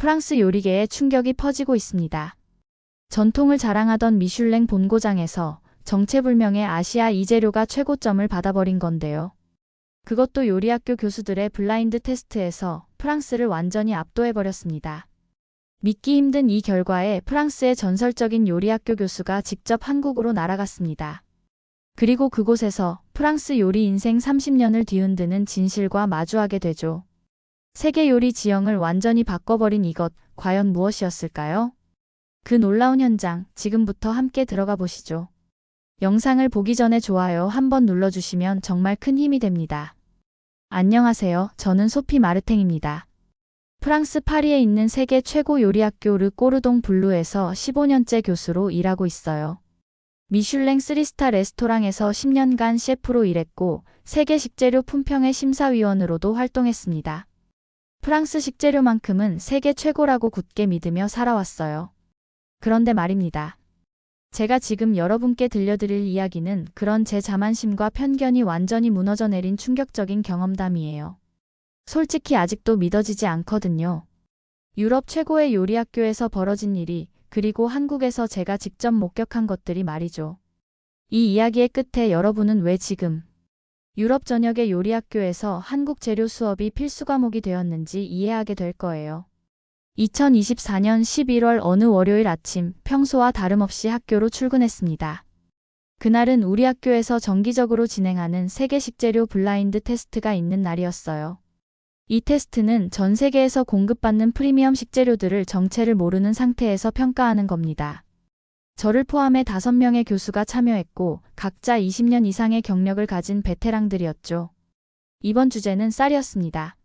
프랑스 요리계에 충격이 퍼지고 있습니다. 전통을 자랑하던 미슐랭 본고장에서 정체불명의 아시아 이재료가 최고점을 받아버린 건데요. 그것도 요리학교 교수들의 블라인드 테스트에서 프랑스를 완전히 압도해버렸습니다. 믿기 힘든 이 결과에 프랑스의 전설적인 요리학교 교수가 직접 한국으로 날아갔습니다. 그리고 그곳에서 프랑스 요리 인생 30년을 뒤흔드는 진실과 마주하게 되죠. 세계 요리 지형을 완전히 바꿔버린 이것, 과연 무엇이었을까요? 그 놀라운 현장, 지금부터 함께 들어가 보시죠. 영상을 보기 전에 좋아요 한번 눌러주시면 정말 큰 힘이 됩니다. 안녕하세요. 저는 소피 마르탱입니다. 프랑스 파리에 있는 세계 최고 요리학교 르 꼬르동 블루에서 15년째 교수로 일하고 있어요. 미슐랭 3스타 레스토랑에서 10년간 셰프로 일했고 세계 식재료 품평의 심사위원으로도 활동했습니다. 프랑스 식재료만큼은 세계 최고라고 굳게 믿으며 살아왔어요. 그런데 말입니다. 제가 지금 여러분께 들려드릴 이야기는 그런 제 자만심과 편견이 완전히 무너져 내린 충격적인 경험담이에요. 솔직히 아직도 믿어지지 않거든요. 유럽 최고의 요리학교에서 벌어진 일이, 그리고 한국에서 제가 직접 목격한 것들이 말이죠. 이 이야기의 끝에 여러분은 왜 지금 유럽 전역의 요리학교에서 한국 재료 수업이 필수 과목이 되었는지 이해하게 될 거예요. 2024년 11월 어느 월요일 아침, 평소와 다름없이 학교로 출근했습니다. 그날은 우리 학교에서 정기적으로 진행하는 세계 식재료 블라인드 테스트가 있는 날이었어요. 이 테스트는 전 세계에서 공급받는 프리미엄 식재료들을 정체를 모르는 상태에서 평가하는 겁니다. 저를 포함해 5명의 교수가 참여했고 각자 20년 이상의 경력을 가진 베테랑들이었죠. 이번 주제는 쌀이었습니다.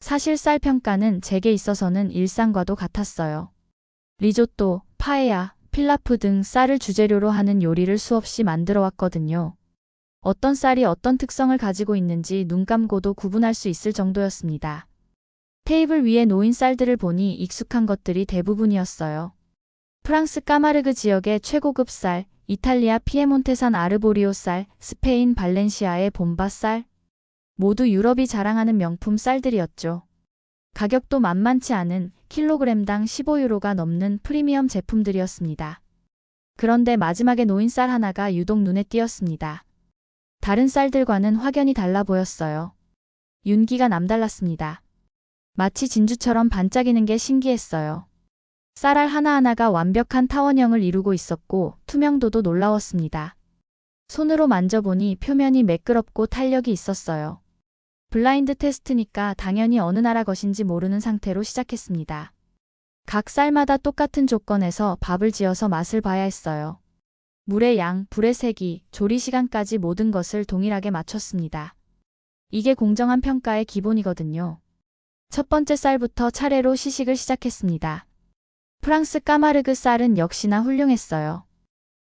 사실 쌀 평가는 제게 있어서는 일상과도 같았어요. 리조또, 파에야, 필라프 등 쌀을 주재료로 하는 요리를 수없이 만들어 왔거든요. 어떤 쌀이 어떤 특성을 가지고 있는지 눈 감고도 구분할 수 있을 정도였습니다. 테이블 위에 놓인 쌀들을 보니 익숙한 것들이 대부분이었어요. 프랑스 까마르그 지역의 최고급 쌀, 이탈리아 피에몬테산 아르보리오 쌀, 스페인 발렌시아의 봄바 쌀. 모두 유럽이 자랑하는 명품 쌀들이었죠. 가격도 만만치 않은 킬로그램당 15유로가 넘는 프리미엄 제품들이었습니다. 그런데 마지막에 놓인 쌀 하나가 유독 눈에 띄었습니다. 다른 쌀들과는 확연히 달라 보였어요. 윤기가 남달랐습니다. 마치 진주처럼 반짝이는 게 신기했어요. 쌀알 하나하나가 완벽한 타원형을 이루고 있었고 투명도도 놀라웠습니다. 손으로 만져보니 표면이 매끄럽고 탄력이 있었어요. 블라인드 테스트니까 당연히 어느 나라 것인지 모르는 상태로 시작했습니다. 각 쌀마다 똑같은 조건에서 밥을 지어서 맛을 봐야 했어요. 물의 양, 불의 세기, 조리 시간까지 모든 것을 동일하게 맞췄습니다. 이게 공정한 평가의 기본이거든요. 첫 번째 쌀부터 차례로 시식을 시작했습니다. 프랑스 까마르그 쌀은 역시나 훌륭했어요.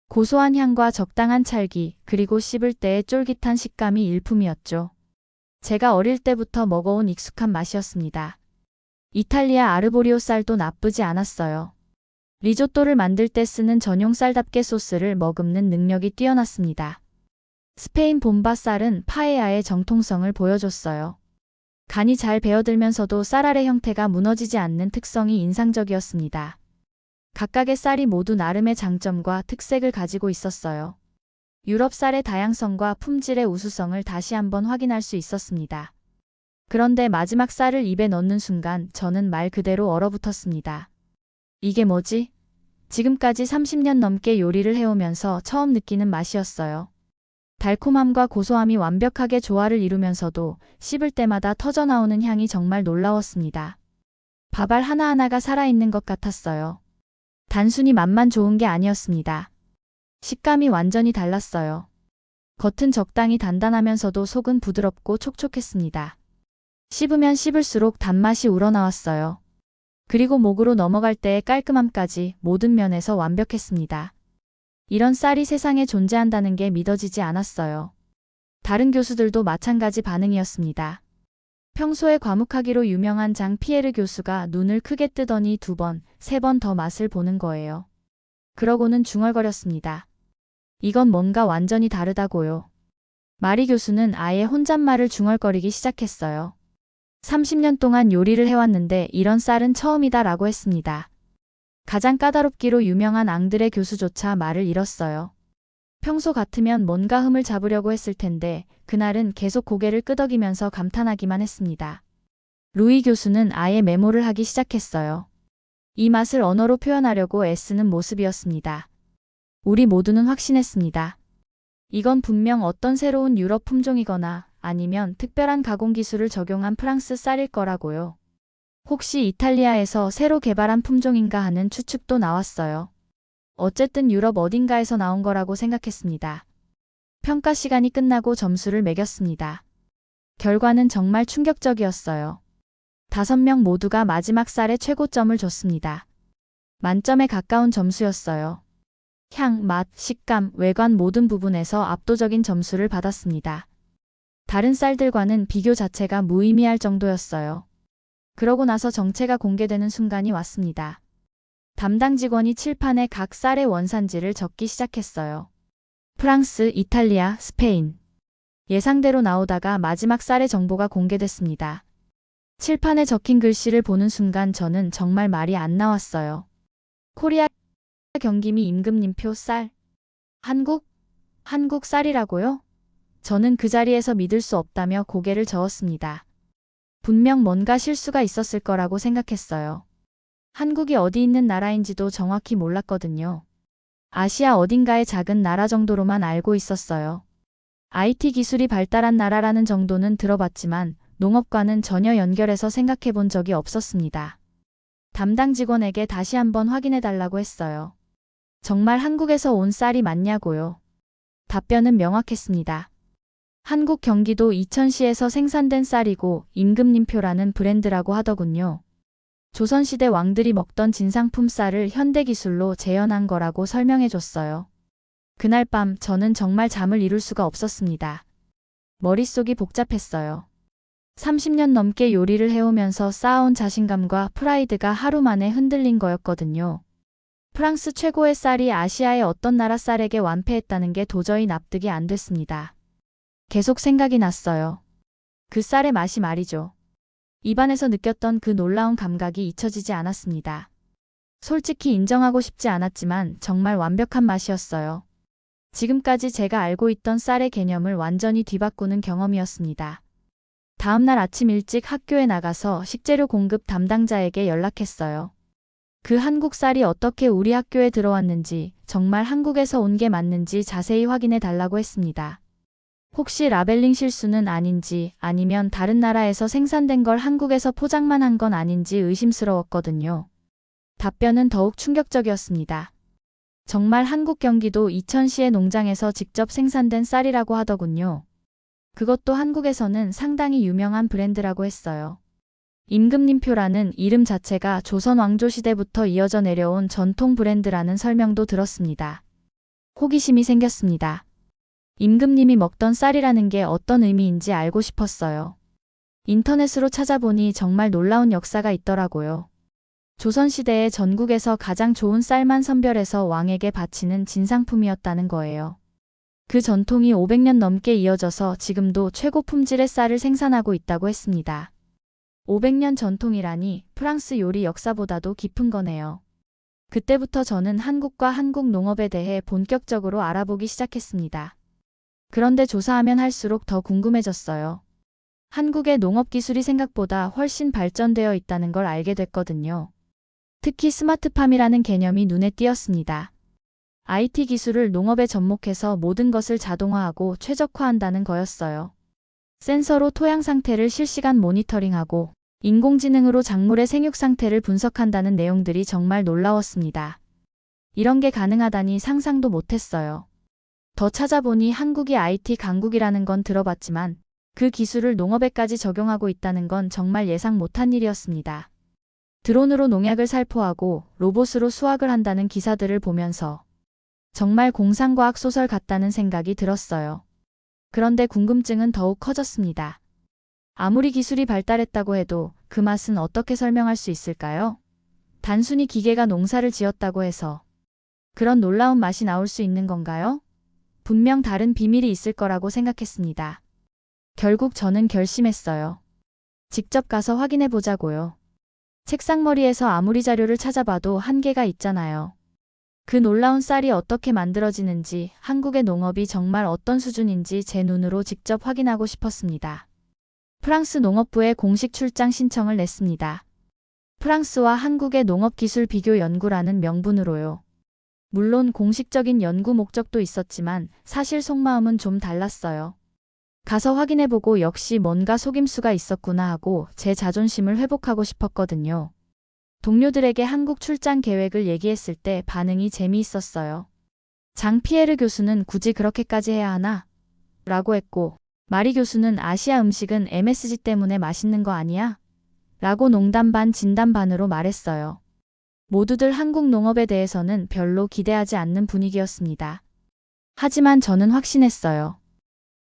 고소한 향과 적당한 찰기, 그리고 씹을 때의 쫄깃한 식감이 일품이었죠. 제가 어릴 때부터 먹어온 익숙한 맛이었습니다. 이탈리아 아르보리오 쌀도 나쁘지 않았어요. 리조또를 만들 때 쓰는 전용 쌀답게 소스를 머금는 능력이 뛰어났습니다. 스페인 봄바 쌀은 파에야의 정통성을 보여줬어요. 간이 잘 배어들면서도 쌀알의 형태가 무너지지 않는 특성이 인상적이었습니다. 각각의 쌀이 모두 나름의 장점과 특색을 가지고 있었어요. 유럽 쌀의 다양성과 품질의 우수성을 다시 한번 확인할 수 있었습니다. 그런데 마지막 쌀을 입에 넣는 순간 저는 말 그대로 얼어붙었습니다. 이게 뭐지? 지금까지 30년 넘게 요리를 해오면서 처음 느끼는 맛이었어요. 달콤함과 고소함이 완벽하게 조화를 이루면서도 씹을 때마다 터져나오는 향이 정말 놀라웠습니다. 밥알 하나하나가 살아있는 것 같았어요. 단순히 맛만 좋은 게 아니었습니다. 식감이 완전히 달랐어요. 겉은 적당히 단단하면서도 속은 부드럽고 촉촉했습니다. 씹으면 씹을수록 단맛이 우러나왔어요. 그리고 목으로 넘어갈 때의 깔끔함까지 모든 면에서 완벽했습니다. 이런 쌀이 세상에 존재한다는 게 믿어지지 않았어요. 다른 교수들도 마찬가지 반응이었습니다. 평소에 과묵하기로 유명한 장 피에르 교수가 눈을 크게 뜨더니 2번, 3번 더 맛을 보는 거예요. 그러고는 중얼거렸습니다. 이건 뭔가 완전히 다르다고요. 마리 교수는 아예 혼잣말을 중얼거리기 시작했어요. 30년 동안 요리를 해왔는데 이런 쌀은 처음이다라고 했습니다. 가장 까다롭기로 유명한 앙드레 교수조차 말을 잃었어요. 평소 같으면 뭔가 흠을 잡으려고 했을 텐데 그날은 계속 고개를 끄덕이면서 감탄하기만 했습니다. 루이 교수는 아예 메모를 하기 시작했어요. 이 맛을 언어로 표현하려고 애쓰는 모습이었습니다. 우리 모두는 확신했습니다. 이건 분명 어떤 새로운 유럽 품종이거나 아니면 특별한 가공 기술을 적용한 프랑스 쌀일 거라고요. 혹시 이탈리아에서 새로 개발한 품종인가 하는 추측도 나왔어요. 어쨌든 유럽 어딘가에서 나온 거라고 생각했습니다. 평가 시간이 끝나고 점수를 매겼습니다. 결과는 정말 충격적이었어요. 5명 모두가 마지막 쌀에 최고점을 줬습니다. 만점에 가까운 점수였어요. 향, 맛, 식감, 외관 모든 부분에서 압도적인 점수를 받았습니다. 다른 쌀들과는 비교 자체가 무의미할 정도였어요. 그러고 나서 정체가 공개되는 순간이 왔습니다. 담당 직원이 칠판에 각 쌀의 원산지를 적기 시작했어요. 프랑스, 이탈리아, 스페인. 예상대로 나오다가 마지막 쌀의 정보가 공개됐습니다. 칠판에 적힌 글씨를 보는 순간 저는 정말 말이 안 나왔어요. 코리아 경기미 임금님표 쌀. 한국 쌀이라고요? 저는 그 자리에서 믿을 수 없다며 고개를 저었습니다. 분명 뭔가 실수가 있었을 거라고 생각했어요. 한국이 어디 있는 나라인지도 정확히 몰랐거든요. 아시아 어딘가의 작은 나라 정도로만 알고 있었어요. IT 기술이 발달한 나라라는 정도는 들어봤지만 농업과는 전혀 연결해서 생각해 본 적이 없었습니다. 담당 직원에게 다시 한번 확인해 달라고 했어요. 정말 한국에서 온 쌀이 맞냐고요. 답변은 명확했습니다. 한국 경기도 이천시에서 생산된 쌀이고 임금님표라는 브랜드라고 하더군요. 조선시대 왕들이 먹던 진상품 쌀을 현대기술로 재현한 거라고 설명해 줬어요. 그날 밤 저는 정말 잠을 이룰 수가 없었습니다. 머릿속이 복잡했어요. 30년 넘게 요리를 해오면서 쌓아온 자신감과 프라이드가 하루 만에 흔들린 거였거든요. 프랑스 최고의 쌀이 아시아의 어떤 나라 쌀에게 완패했다는 게 도저히 납득이 안 됐습니다. 계속 생각이 났어요. 그 쌀의 맛이 말이죠. 입안에서 느꼈던 그 놀라운 감각이 잊혀지지 않았습니다. 솔직히 인정하고 싶지 않았지만 정말 완벽한 맛이었어요. 지금까지 제가 알고 있던 쌀의 개념을 완전히 뒤바꾸는 경험이었습니다. 다음날 아침 일찍 학교에 나가서 식재료 공급 담당자에게 연락했어요. 그 한국 쌀이 어떻게 우리 학교에 들어왔는지, 정말 한국에서 온 게 맞는지 자세히 확인해 달라고 했습니다. 혹시 라벨링 실수는 아닌지 아니면 다른 나라에서 생산된 걸 한국에서 포장만 한 건 아닌지 의심스러웠거든요. 답변은 더욱 충격적이었습니다. 정말 한국 경기도 이천시의 농장에서 직접 생산된 쌀이라고 하더군요. 그것도 한국에서는 상당히 유명한 브랜드라고 했어요. 임금님표라는 이름 자체가 조선 왕조 시대부터 이어져 내려온 전통 브랜드라는 설명도 들었습니다. 호기심이 생겼습니다. 임금님이 먹던 쌀이라는 게 어떤 의미인지 알고 싶었어요. 인터넷으로 찾아보니 정말 놀라운 역사가 있더라고요. 조선시대에 전국에서 가장 좋은 쌀만 선별해서 왕에게 바치는 진상품이었다는 거예요. 그 전통이 500년 넘게 이어져서 지금도 최고 품질의 쌀을 생산하고 있다고 했습니다. 500년 전통이라니 프랑스 요리 역사보다도 깊은 거네요. 그때부터 저는 한국과 한국 농업에 대해 본격적으로 알아보기 시작했습니다. 그런데 조사하면 할수록 더 궁금해졌어요. 한국의 농업 기술이 생각보다 훨씬 발전되어 있다는 걸 알게 됐거든요. 특히 스마트팜이라는 개념이 눈에 띄었습니다. IT 기술을 농업에 접목해서 모든 것을 자동화하고 최적화한다는 거였어요. 센서로 토양 상태를 실시간 모니터링하고 인공지능으로 작물의 생육 상태를 분석한다는 내용들이 정말 놀라웠습니다. 이런 게 가능하다니 상상도 못했어요. 더 찾아보니 한국이 IT 강국이라는 건 들어봤지만 그 기술을 농업에까지 적용하고 있다는 건 정말 예상 못한 일이었습니다. 드론으로 농약을 살포하고 로봇으로 수확을 한다는 기사들을 보면서 정말 공상과학 소설 같다는 생각이 들었어요. 그런데 궁금증은 더욱 커졌습니다. 아무리 기술이 발달했다고 해도 그 맛은 어떻게 설명할 수 있을까요? 단순히 기계가 농사를 지었다고 해서 그런 놀라운 맛이 나올 수 있는 건가요? 분명 다른 비밀이 있을 거라고 생각했습니다. 결국 저는 결심했어요. 직접 가서 확인해 보자고요. 책상머리에서 아무리 자료를 찾아봐도 한계가 있잖아요. 그 놀라운 쌀이 어떻게 만들어지는지, 한국의 농업이 정말 어떤 수준인지 제 눈으로 직접 확인하고 싶었습니다. 프랑스 농업부에 공식 출장 신청을 냈습니다. 프랑스와 한국의 농업기술 비교 연구라는 명분으로요. 물론 공식적인 연구 목적도 있었지만 사실 속마음은 좀 달랐어요. 가서 확인해보고 역시 뭔가 속임수가 있었구나 하고 제 자존심을 회복하고 싶었거든요. 동료들에게 한국 출장 계획을 얘기했을 때 반응이 재미있었어요. 장 피에르 교수는 굳이 그렇게까지 해야 하나? 라고 했고, 마리 교수는 아시아 음식은 MSG 때문에 맛있는 거 아니야? 라고 농담 반 진담 반으로 말했어요. 모두들 한국 농업에 대해서는 별로 기대하지 않는 분위기였습니다. 하지만 저는 확신했어요.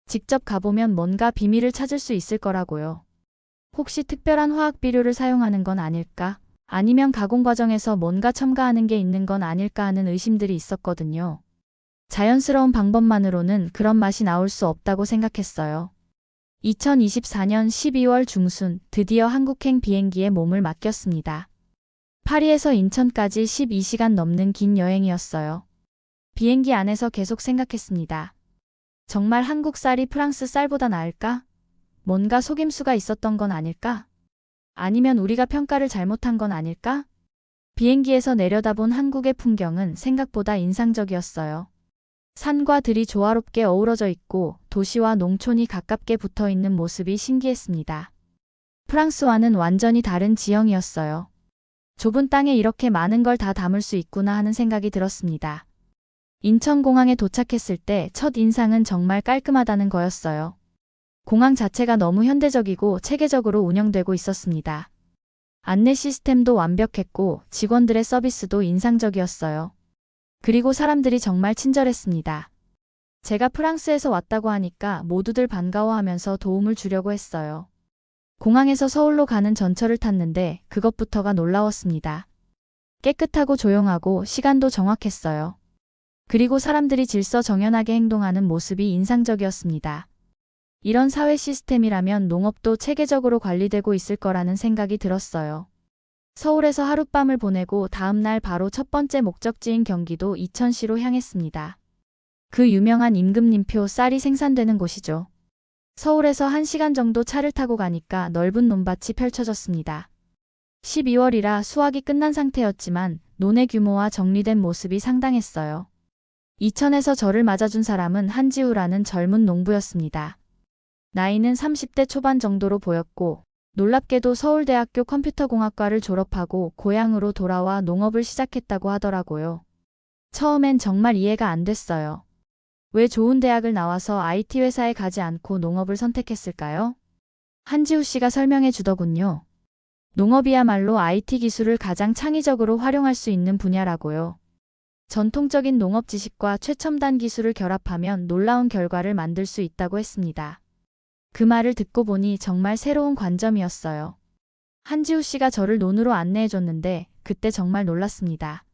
직접 가보면 뭔가 비밀을 찾을 수 있을 거라고요. 혹시 특별한 화학 비료를 사용하는 건 아닐까? 아니면 가공 과정에서 뭔가 첨가하는 게 있는 건 아닐까 하는 의심들이 있었거든요. 자연스러운 방법만으로는 그런 맛이 나올 수 없다고 생각했어요. 2024년 12월 중순 드디어 한국행 비행기에 몸을 맡겼습니다. 파리에서 인천까지 12시간 넘는 긴 여행이었어요. 비행기 안에서 계속 생각했습니다. 정말 한국 쌀이 프랑스 쌀보다 나을까? 뭔가 속임수가 있었던 건 아닐까? 아니면 우리가 평가를 잘못한 건 아닐까? 비행기에서 내려다본 한국의 풍경은 생각보다 인상적이었어요. 산과 들이 조화롭게 어우러져 있고 도시와 농촌이 가깝게 붙어 있는 모습이 신기했습니다. 프랑스와는 완전히 다른 지형이었어요. 좁은 땅에 이렇게 많은 걸 다 담을 수 있구나 하는 생각이 들었습니다. 인천공항에 도착했을 때 첫 인상은 정말 깔끔하다는 거였어요. 공항 자체가 너무 현대적이고 체계적으로 운영되고 있었습니다. 안내 시스템도 완벽했고 직원들의 서비스도 인상적이었어요. 그리고 사람들이 정말 친절했습니다. 제가 프랑스에서 왔다고 하니까 모두들 반가워하면서 도움을 주려고 했어요. 공항에서 서울로 가는 전철을 탔는데 그것부터가 놀라웠습니다. 깨끗하고 조용하고 시간도 정확했어요. 그리고 사람들이 질서정연하게 행동하는 모습이 인상적이었습니다. 이런 사회 시스템이라면 농업도 체계적으로 관리되고 있을 거라는 생각이 들었어요. 서울에서 하룻밤을 보내고 다음날 바로 첫 번째 목적지인 경기도 이천시로 향했습니다. 그 유명한 임금님표 쌀이 생산되는 곳이죠. 서울에서 1시간 정도 차를 타고 가니까 넓은 논밭이 펼쳐졌습니다. 12월이라 수확이 끝난 상태였지만 논의 규모와 정리된 모습이 상당했어요. 이천에서 저를 맞아준 사람은 한지우라는 젊은 농부였습니다. 나이는 30대 초반 정도로 보였고 놀랍게도 서울대학교 컴퓨터공학과를 졸업하고 고향으로 돌아와 농업을 시작했다고 하더라고요. 처음엔 정말 이해가 안 됐어요. 왜 좋은 대학을 나와서 IT 회사에 가지 않고 농업을 선택했을까요? 한지우 씨가 설명해 주더군요. 농업이야말로 IT 기술을 가장 창의적으로 활용할 수 있는 분야라고요. 전통적인 농업 지식과 최첨단 기술을 결합하면 놀라운 결과를 만들 수 있다고 했습니다. 그 말을 듣고 보니 정말 새로운 관점이었어요. 한지우 씨가 저를 논으로 안내해 줬는데 그때 정말 놀랐습니다.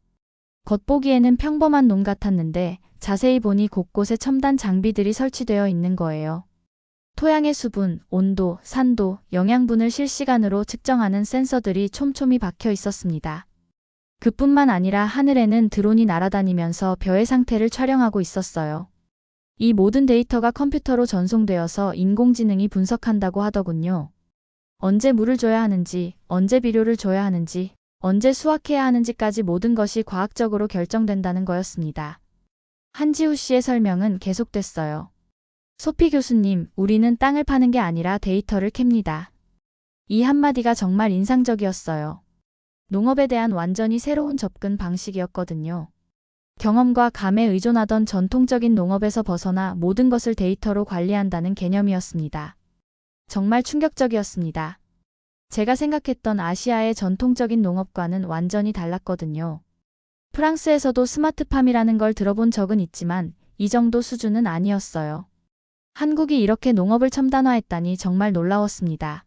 겉보기에는 평범한 논 같았는데 자세히 보니 곳곳에 첨단 장비들이 설치되어 있는 거예요. 토양의 수분, 온도, 산도, 영양분을 실시간으로 측정하는 센서들이 촘촘히 박혀 있었습니다. 그뿐만 아니라 하늘에는 드론이 날아다니면서 벼의 상태를 촬영하고 있었어요. 이 모든 데이터가 컴퓨터로 전송되어서 인공지능이 분석한다고 하더군요. 언제 물을 줘야 하는지, 언제 비료를 줘야 하는지, 언제 수확해야 하는지까지 모든 것이 과학적으로 결정된다는 거였습니다. 한지우 씨의 설명은 계속됐어요. 소피 교수님, 우리는 땅을 파는 게 아니라 데이터를 캡니다. 이 한마디가 정말 인상적이었어요. 농업에 대한 완전히 새로운 접근 방식이었거든요. 경험과 감에 의존하던 전통적인 농업에서 벗어나 모든 것을 데이터로 관리한다는 개념이었습니다. 정말 충격적이었습니다. 제가 생각했던 아시아의 전통적인 농업과는 완전히 달랐거든요. 프랑스에서도 스마트팜이라는 걸 들어본 적은 있지만 이 정도 수준은 아니었어요. 한국이 이렇게 농업을 첨단화했다니 정말 놀라웠습니다.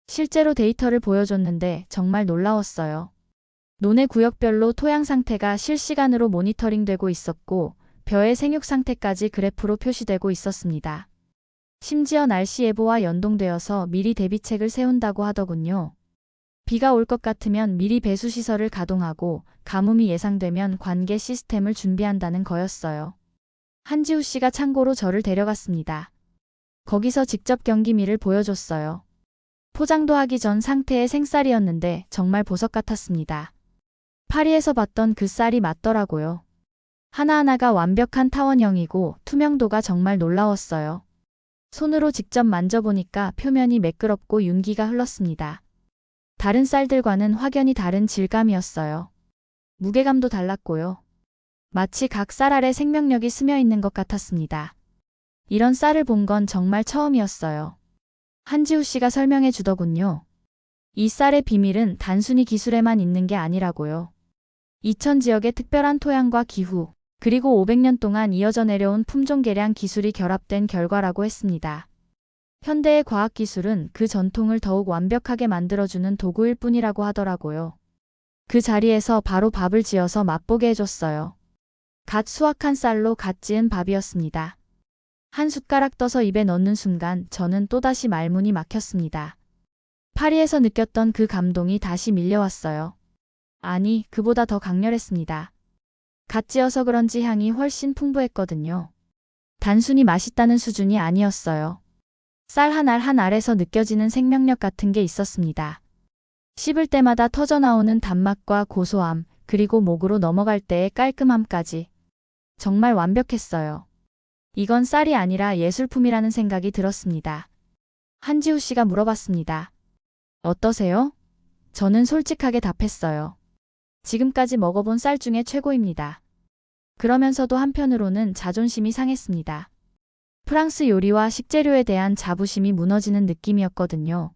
실제로 데이터를 보여줬는데 정말 놀라웠어요. 논의 구역별로 토양 상태가 실시간으로 모니터링되고 있었고 벼의 생육 상태까지 그래프로 표시되고 있었습니다. 심지어 날씨 예보와 연동되어서 미리 대비책을 세운다고 하더군요. 비가 올 것 같으면 미리 배수시설을 가동하고 가뭄이 예상되면 관계 시스템을 준비한다는 거였어요. 한지우 씨가 창고로 저를 데려갔습니다. 거기서 직접 경기미를 보여줬어요. 포장도 하기 전 상태의 생쌀이었는데 정말 보석 같았습니다. 파리에서 봤던 그 쌀이 맞더라고요. 하나하나가 완벽한 타원형이고 투명도가 정말 놀라웠어요. 손으로 직접 만져보니까 표면이 매끄럽고 윤기가 흘렀습니다. 다른 쌀들과는 확연히 다른 질감이었어요. 무게감도 달랐고요. 마치 각 쌀 아래 생명력이 스며 있는 것 같았습니다. 이런 쌀을 본 건 정말 처음이었어요. 한지우 씨가 설명해 주더군요. 이 쌀의 비밀은 단순히 기술에만 있는 게 아니라고요. 이천 지역의 특별한 토양과 기후, 그리고 500년 동안 이어져 내려온 품종 개량 기술이 결합된 결과라고 했습니다. 현대의 과학기술은 그 전통을 더욱 완벽하게 만들어주는 도구일 뿐이라고 하더라고요. 그 자리에서 바로 밥을 지어서 맛보게 해줬어요. 갓 수확한 쌀로 갓 지은 밥이었습니다. 한 숟가락 떠서 입에 넣는 순간 저는 또다시 말문이 막혔습니다. 파리에서 느꼈던 그 감동이 다시 밀려왔어요. 아니, 그보다 더 강렬했습니다. 갓 지어서 그런지 향이 훨씬 풍부했거든요. 단순히 맛있다는 수준이 아니었어요. 쌀 한 알 한 알에서 느껴지는 생명력 같은 게 있었습니다. 씹을 때마다 터져나오는 단맛과 고소함, 그리고 목으로 넘어갈 때의 깔끔함까지. 정말 완벽했어요. 이건 쌀이 아니라 예술품이라는 생각이 들었습니다. 한지우 씨가 물어봤습니다. 어떠세요? 저는 솔직하게 답했어요. 지금까지 먹어본 쌀 중에 최고입니다. 그러면서도 한편으로는 자존심이 상했습니다. 프랑스 요리와 식재료에 대한 자부심이 무너지는 느낌이었거든요.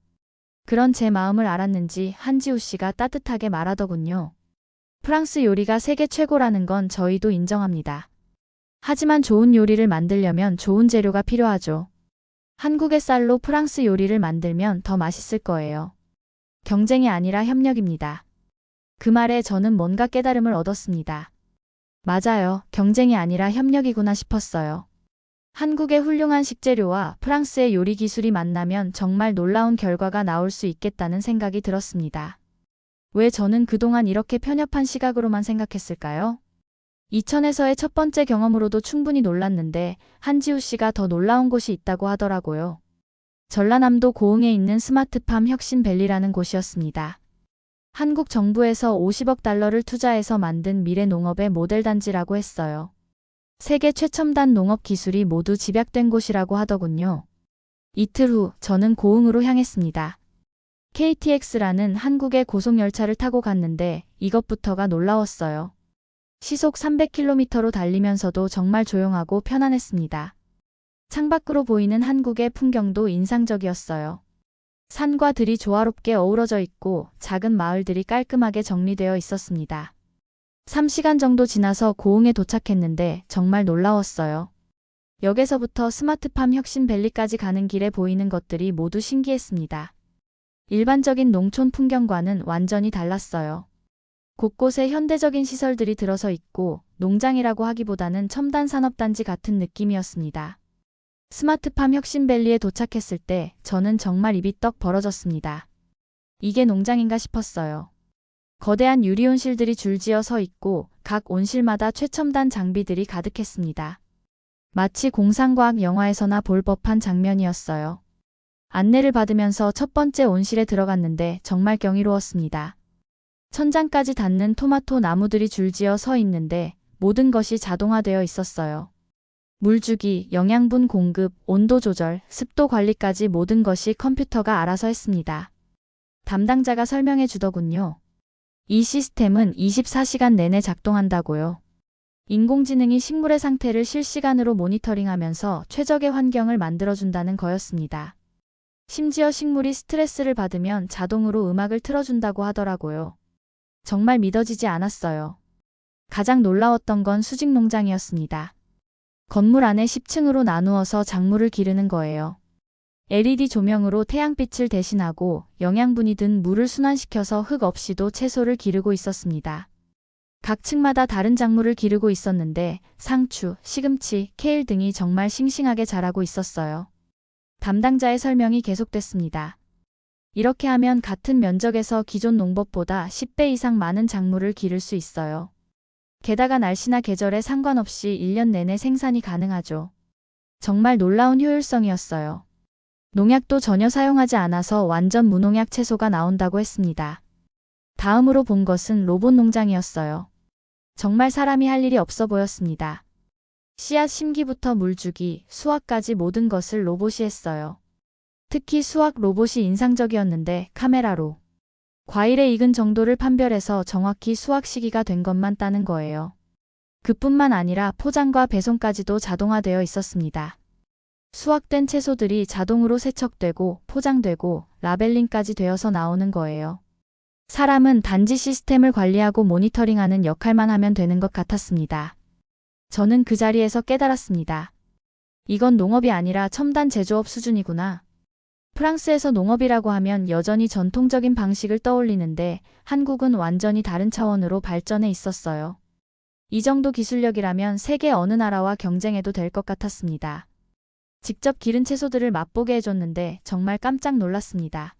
그런 제 마음을 알았는지 한지우 씨가 따뜻하게 말하더군요. 프랑스 요리가 세계 최고라는 건 저희도 인정합니다. 하지만 좋은 요리를 만들려면 좋은 재료가 필요하죠. 한국의 쌀로 프랑스 요리를 만들면 더 맛있을 거예요. 경쟁이 아니라 협력입니다. 그 말에 저는 뭔가 깨달음을 얻었습니다. 맞아요. 경쟁이 아니라 협력이구나 싶었어요. 한국의 훌륭한 식재료와 프랑스의 요리 기술이 만나면 정말 놀라운 결과가 나올 수 있겠다는 생각이 들었습니다. 왜 저는 그동안 이렇게 편협한 시각으로만 생각했을까요? 이천에서의 첫 번째 경험으로도 충분히 놀랐는데 한지우 씨가 더 놀라운 곳이 있다고 하더라고요. 전라남도 고흥에 있는 스마트팜 혁신밸리라는 곳이었습니다. 한국 정부에서 50억 달러를 투자해서 만든 미래 농업의 모델 단지라고 했어요. 세계 최첨단 농업 기술이 모두 집약된 곳이라고 하더군요. 이틀 후 저는 고흥으로 향했습니다. KTX라는 한국의 고속열차를 타고 갔는데 이것부터가 놀라웠어요. 시속 300km로 달리면서도 정말 조용하고 편안했습니다. 창밖으로 보이는 한국의 풍경도 인상적이었어요. 산과 들이 조화롭게 어우러져 있고 작은 마을들이 깔끔하게 정리되어 있었습니다. 3시간 정도 지나서 고흥에 도착했는데 정말 놀라웠어요. 역에서부터 스마트팜 혁신밸리까지 가는 길에 보이는 것들이 모두 신기했습니다. 일반적인 농촌 풍경과는 완전히 달랐어요. 곳곳에 현대적인 시설들이 들어서 있고 농장이라고 하기보다는 첨단 산업단지 같은 느낌이었습니다. 스마트팜 혁신밸리에 도착했을 때 저는 정말 입이 떡 벌어졌습니다. 이게 농장인가 싶었어요. 거대한 유리 온실들이 줄지어 서 있고 각 온실마다 최첨단 장비들이 가득했습니다. 마치 공상과학 영화에서나 볼 법한 장면이었어요. 안내를 받으면서 첫 번째 온실에 들어갔는데 정말 경이로웠습니다. 천장까지 닿는 토마토 나무들이 줄지어 서 있는데 모든 것이 자동화되어 있었어요. 물주기, 영양분 공급, 온도 조절, 습도 관리까지 모든 것이 컴퓨터가 알아서 했습니다. 담당자가 설명해 주더군요. 이 시스템은 24시간 내내 작동한다고요. 인공지능이 식물의 상태를 실시간으로 모니터링하면서 최적의 환경을 만들어준다는 거였습니다. 심지어 식물이 스트레스를 받으면 자동으로 음악을 틀어준다고 하더라고요. 정말 믿어지지 않았어요. 가장 놀라웠던 건 수직 농장이었습니다. 건물 안에 10층으로 나누어서 작물을 기르는 거예요. LED 조명으로 태양빛을 대신하고 영양분이 든 물을 순환시켜서 흙 없이도 채소를 기르고 있었습니다. 각 층마다 다른 작물을 기르고 있었는데 상추, 시금치, 케일 등이 정말 싱싱하게 자라고 있었어요. 담당자의 설명이 계속됐습니다. 이렇게 하면 같은 면적에서 기존 농법보다 10배 이상 많은 작물을 기를 수 있어요. 게다가 날씨나 계절에 상관없이 1년 내내 생산이 가능하죠. 정말 놀라운 효율성이었어요. 농약도 전혀 사용하지 않아서 완전 무농약 채소가 나온다고 했습니다. 다음으로 본 것은 로봇 농장이었어요. 정말 사람이 할 일이 없어 보였습니다. 씨앗 심기부터 물 주기, 수확까지 모든 것을 로봇이 했어요. 특히 수확 로봇이 인상적이었는데 카메라로 과일의 익은 정도를 판별해서 정확히 수확 시기가 된 것만 따는 거예요. 그뿐만 아니라 포장과 배송까지도 자동화되어 있었습니다. 수확된 채소들이 자동으로 세척되고 포장되고 라벨링까지 되어서 나오는 거예요. 사람은 단지 시스템을 관리하고 모니터링하는 역할만 하면 되는 것 같았습니다. 저는 그 자리에서 깨달았습니다. 이건 농업이 아니라 첨단 제조업 수준이구나. 프랑스에서 농업이라고 하면 여전히 전통적인 방식을 떠올리는데 한국은 완전히 다른 차원으로 발전해 있었어요. 이 정도 기술력이라면 세계 어느 나라와 경쟁해도 될 것 같았습니다. 직접 기른 채소들을 맛보게 해줬는데 정말 깜짝 놀랐습니다.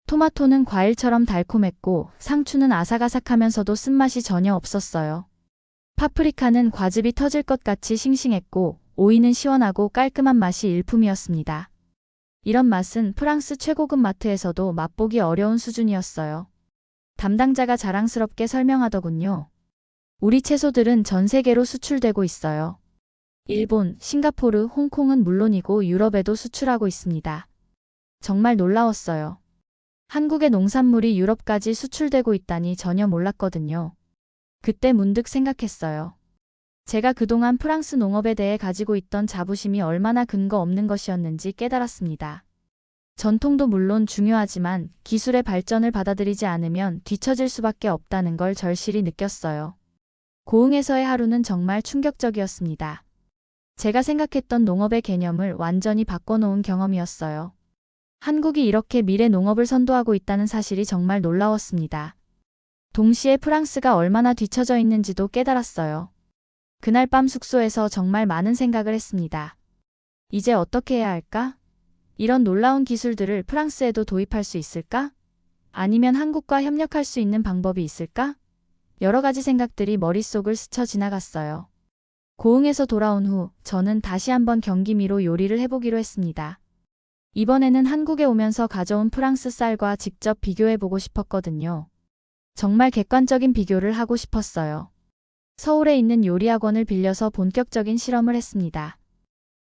토마토는 과일처럼 달콤했고 상추는 아삭아삭하면서도 쓴맛이 전혀 없었어요. 파프리카는 과즙이 터질 것 같이 싱싱했고 오이는 시원하고 깔끔한 맛이 일품이었습니다. 이런 맛은 프랑스 최고급 마트에서도 맛보기 어려운 수준이었어요. 담당자가 자랑스럽게 설명하더군요. 우리 채소들은 전 세계로 수출되고 있어요. 일본, 싱가포르, 홍콩은 물론이고 유럽에도 수출하고 있습니다. 정말 놀라웠어요. 한국의 농산물이 유럽까지 수출되고 있다니 전혀 몰랐거든요. 그때 문득 생각했어요. 제가 그동안 프랑스 농업에 대해 가지고 있던 자부심이 얼마나 근거 없는 것이었는지 깨달았습니다. 전통도 물론 중요하지만 기술의 발전을 받아들이지 않으면 뒤처질 수밖에 없다는 걸 절실히 느꼈어요. 고흥에서의 하루는 정말 충격적이었습니다. 제가 생각했던 농업의 개념을 완전히 바꿔놓은 경험이었어요. 한국이 이렇게 미래 농업을 선도하고 있다는 사실이 정말 놀라웠습니다. 동시에 프랑스가 얼마나 뒤처져 있는지도 깨달았어요. 그날 밤 숙소에서 정말 많은 생각을 했습니다. 이제 어떻게 해야 할까? 이런 놀라운 기술들을 프랑스에도 도입할 수 있을까? 아니면 한국과 협력할 수 있는 방법이 있을까? 여러 가지 생각들이 머릿속을 스쳐 지나갔어요. 고흥에서 돌아온 후 저는 다시 한번 경기미로 요리를 해보기로 했습니다. 이번에는 한국에 오면서 가져온 프랑스 쌀과 직접 비교해보고 싶었거든요. 정말 객관적인 비교를 하고 싶었어요. 서울에 있는 요리학원을 빌려서 본격적인 실험을 했습니다.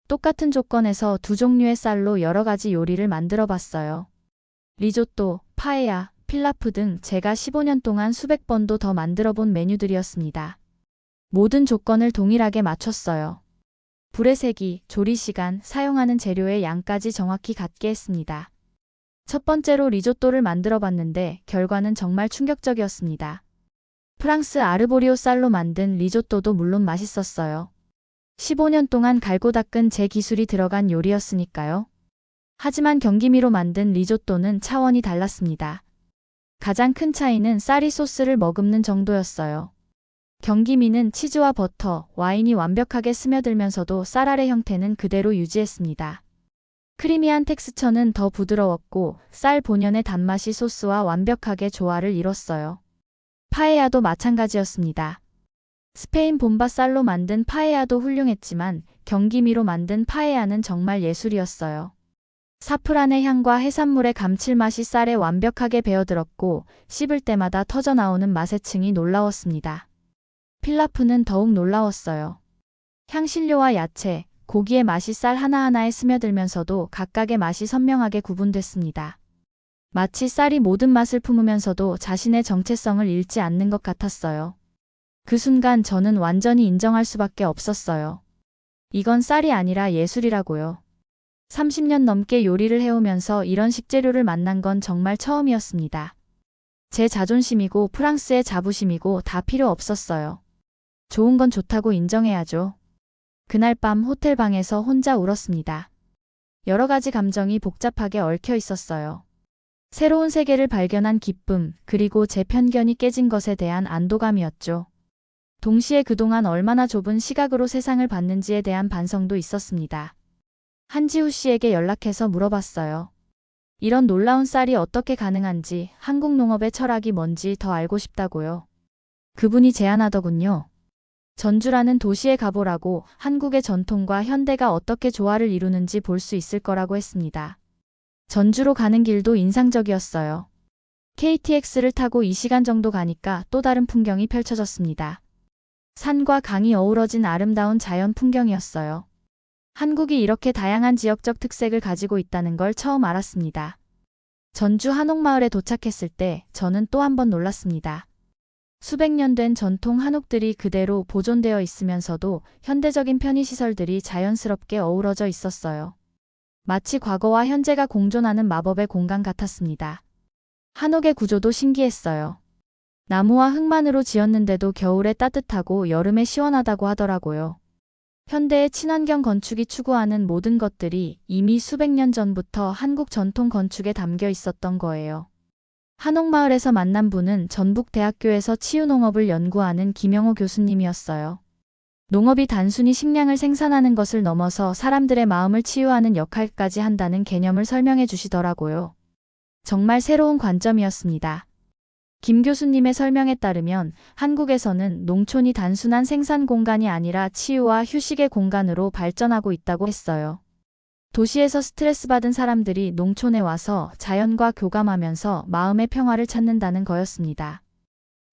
똑같은 조건에서 두 종류의 쌀로 여러 가지 요리를 만들어 봤어요. 리조또, 파에야, 필라프 등 제가 15년 동안 수백 번도 더 만들어 본 메뉴들이었습니다. 모든 조건을 동일하게 맞췄어요. 불의 세기, 조리 시간, 사용하는 재료의 양까지 정확히 같게 했습니다. 첫 번째로 리조또를 만들어 봤는데 결과는 정말 충격적이었습니다. 프랑스 아르보리오 쌀로 만든 리조또도 물론 맛있었어요. 15년 동안 갈고 닦은 제 기술이 들어간 요리였으니까요. 하지만 경기미로 만든 리조또는 차원이 달랐습니다. 가장 큰 차이는 쌀이 소스를 머금는 정도였어요. 경기미는 치즈와 버터, 와인이 완벽하게 스며들면서도 쌀알의 형태는 그대로 유지했습니다. 크리미한 텍스처는 더 부드러웠고 쌀 본연의 단맛이 소스와 완벽하게 조화를 이뤘어요. 파에야도 마찬가지였습니다. 스페인 본바 쌀로 만든 파에야도 훌륭했지만 경기미로 만든 파에야는 정말 예술이었어요. 사프란의 향과 해산물의 감칠맛이 쌀에 완벽하게 배어들었고 씹을 때마다 터져나오는 맛의 층이 놀라웠습니다. 필라프는 더욱 놀라웠어요. 향신료와 야채, 고기의 맛이 쌀 하나하나에 스며들면서도 각각의 맛이 선명하게 구분됐습니다. 마치 쌀이 모든 맛을 품으면서도 자신의 정체성을 잃지 않는 것 같았어요. 그 순간 저는 완전히 인정할 수밖에 없었어요. 이건 쌀이 아니라 예술이라고요. 30년 넘게 요리를 해오면서 이런 식재료를 만난 건 정말 처음이었습니다. 제 자존심이고 프랑스의 자부심이고 다 필요 없었어요. 좋은 건 좋다고 인정해야죠. 그날 밤 호텔 방에서 혼자 울었습니다. 여러 가지 감정이 복잡하게 얽혀 있었어요. 새로운 세계를 발견한 기쁨, 그리고 제 편견이 깨진 것에 대한 안도감이었죠. 동시에 그동안 얼마나 좁은 시각으로 세상을 봤는지에 대한 반성도 있었습니다. 한지우 씨에게 연락해서 물어봤어요. 이런 놀라운 쌀이 어떻게 가능한지, 한국 농업의 철학이 뭔지 더 알고 싶다고요. 그분이 제안하더군요. 전주라는 도시에 가보라고, 한국의 전통과 현대가 어떻게 조화를 이루는지 볼 수 있을 거라고 했습니다. 전주로 가는 길도 인상적이었어요. KTX를 타고 2시간 정도 가니까 또 다른 풍경이 펼쳐졌습니다. 산과 강이 어우러진 아름다운 자연 풍경이었어요. 한국이 이렇게 다양한 지역적 특색을 가지고 있다는 걸 처음 알았습니다. 전주 한옥마을에 도착했을 때 저는 또 한 번 놀랐습니다. 수백 년 된 전통 한옥들이 그대로 보존되어 있으면서도 현대적인 편의시설들이 자연스럽게 어우러져 있었어요. 마치 과거와 현재가 공존하는 마법의 공간 같았습니다. 한옥의 구조도 신기했어요. 나무와 흙만으로 지었는데도 겨울에 따뜻하고 여름에 시원하다고 하더라고요. 현대의 친환경 건축이 추구하는 모든 것들이 이미 수백 년 전부터 한국 전통 건축에 담겨 있었던 거예요. 한옥마을에서 만난 분은 전북대학교에서 치유농업을 연구하는 김영호 교수님이었어요. 농업이 단순히 식량을 생산하는 것을 넘어서 사람들의 마음을 치유하는 역할까지 한다는 개념을 설명해 주시더라고요. 정말 새로운 관점이었습니다. 김 교수님의 설명에 따르면 한국에서는 농촌이 단순한 생산 공간이 아니라 치유와 휴식의 공간으로 발전하고 있다고 했어요. 도시에서 스트레스 받은 사람들이 농촌에 와서 자연과 교감하면서 마음의 평화를 찾는다는 거였습니다.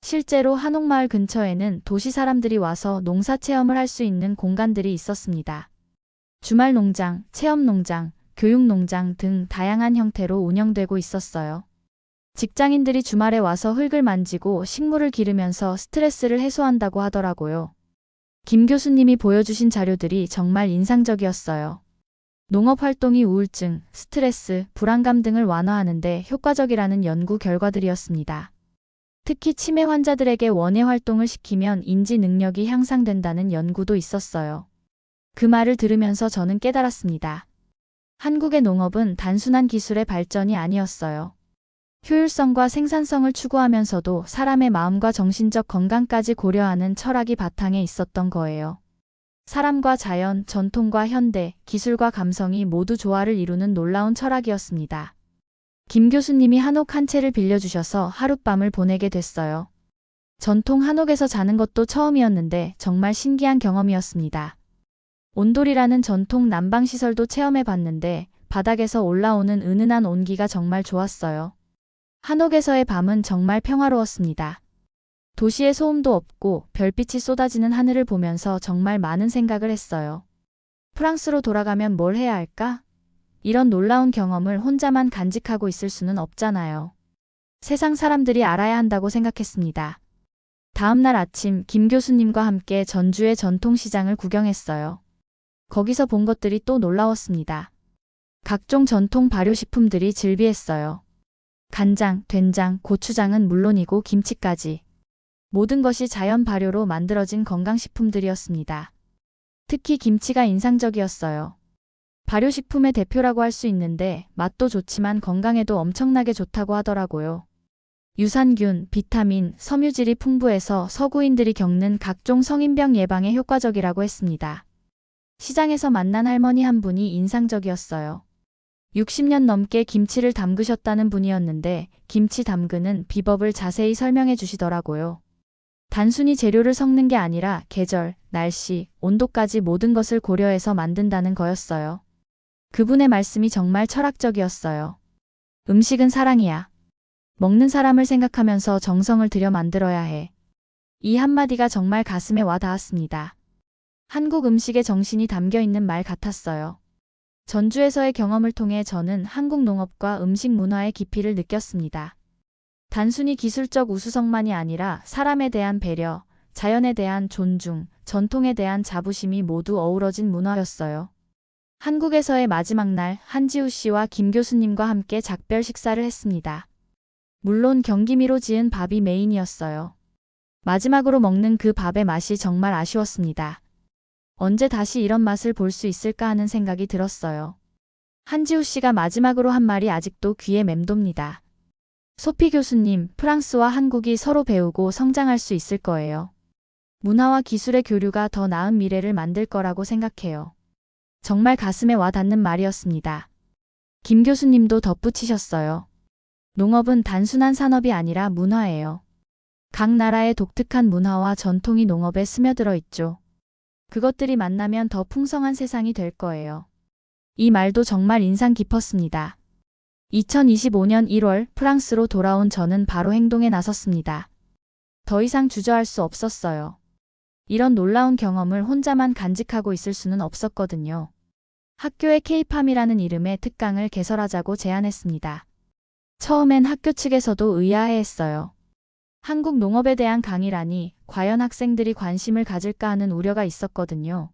실제로 한옥마을 근처에는 도시 사람들이 와서 농사 체험을 할 수 있는 공간들이 있었습니다. 주말 농장, 체험 농장, 교육 농장 등 다양한 형태로 운영되고 있었어요. 직장인들이 주말에 와서 흙을 만지고 식물을 기르면서 스트레스를 해소한다고 하더라고요. 김 교수님이 보여주신 자료들이 정말 인상적이었어요. 농업 활동이 우울증, 스트레스, 불안감 등을 완화하는 데 효과적이라는 연구 결과들이었습니다. 특히 치매 환자들에게 원예 활동을 시키면 인지 능력이 향상된다는 연구도 있었어요. 그 말을 들으면서 저는 깨달았습니다. 한국의 농업은 단순한 기술의 발전이 아니었어요. 효율성과 생산성을 추구하면서도 사람의 마음과 정신적 건강까지 고려하는 철학이 바탕에 있었던 거예요. 사람과 자연, 전통과 현대, 기술과 감성이 모두 조화를 이루는 놀라운 철학이었습니다. 김 교수님이 한옥 한 채를 빌려주셔서 하룻밤을 보내게 됐어요. 전통 한옥에서 자는 것도 처음이었는데 정말 신기한 경험이었습니다. 온돌이라는 전통 난방시설도 체험해 봤는데 바닥에서 올라오는 은은한 온기가 정말 좋았어요. 한옥에서의 밤은 정말 평화로웠습니다. 도시의 소음도 없고 별빛이 쏟아지는 하늘을 보면서 정말 많은 생각을 했어요. 프랑스로 돌아가면 뭘 해야 할까? 이런 놀라운 경험을 혼자만 간직하고 있을 수는 없잖아요. 세상 사람들이 알아야 한다고 생각했습니다. 다음 날 아침 김 교수님과 함께 전주의 전통시장을 구경했어요. 거기서 본 것들이 또 놀라웠습니다. 각종 전통 발효식품들이 즐비했어요. 간장, 된장, 고추장은 물론이고 김치까지. 모든 것이 자연 발효로 만들어진 건강식품들이었습니다. 특히 김치가 인상적이었어요. 발효식품의 대표라고 할 수 있는데 맛도 좋지만 건강에도 엄청나게 좋다고 하더라고요. 유산균, 비타민, 섬유질이 풍부해서 서구인들이 겪는 각종 성인병 예방에 효과적이라고 했습니다. 시장에서 만난 할머니 한 분이 인상적이었어요. 60년 넘게 김치를 담그셨다는 분이었는데 김치 담그는 비법을 자세히 설명해 주시더라고요. 단순히 재료를 섞는 게 아니라 계절, 날씨, 온도까지 모든 것을 고려해서 만든다는 거였어요. 그분의 말씀이 정말 철학적이었어요. 음식은 사랑이야. 먹는 사람을 생각하면서 정성을 들여 만들어야 해. 이 한마디가 정말 가슴에 와 닿았습니다. 한국 음식의 정신이 담겨 있는 말 같았어요. 전주에서의 경험을 통해 저는 한국 농업과 음식 문화의 깊이를 느꼈습니다. 단순히 기술적 우수성만이 아니라 사람에 대한 배려, 자연에 대한 존중, 전통에 대한 자부심이 모두 어우러진 문화였어요. 한국에서의 마지막 날 한지우 씨와 김 교수님과 함께 작별 식사를 했습니다. 물론 경기미로 지은 밥이 메인이었어요. 마지막으로 먹는 그 밥의 맛이 정말 아쉬웠습니다. 언제 다시 이런 맛을 볼 수 있을까 하는 생각이 들었어요. 한지우 씨가 마지막으로 한 말이 아직도 귀에 맴돕니다. 소피 교수님, 프랑스와 한국이 서로 배우고 성장할 수 있을 거예요. 문화와 기술의 교류가 더 나은 미래를 만들 거라고 생각해요. 정말 가슴에 와 닿는 말이었습니다. 김 교수님도 덧붙이셨어요. 농업은 단순한 산업이 아니라 문화예요. 각 나라의 독특한 문화와 전통이 농업에 스며들어 있죠. 그것들이 만나면 더 풍성한 세상이 될 거예요. 이 말도 정말 인상 깊었습니다. 2025년 1월 프랑스로 돌아온 저는 바로 행동에 나섰습니다. 더 이상 주저할 수 없었어요. 이런 놀라운 경험을 혼자만 간직하고 있을 수는 없었거든요. 학교에 K팜이라는 이름의 특강을 개설하자고 제안했습니다. 처음엔 학교 측에서도 의아해했어요. 한국 농업에 대한 강의라니 과연 학생들이 관심을 가질까 하는 우려가 있었거든요.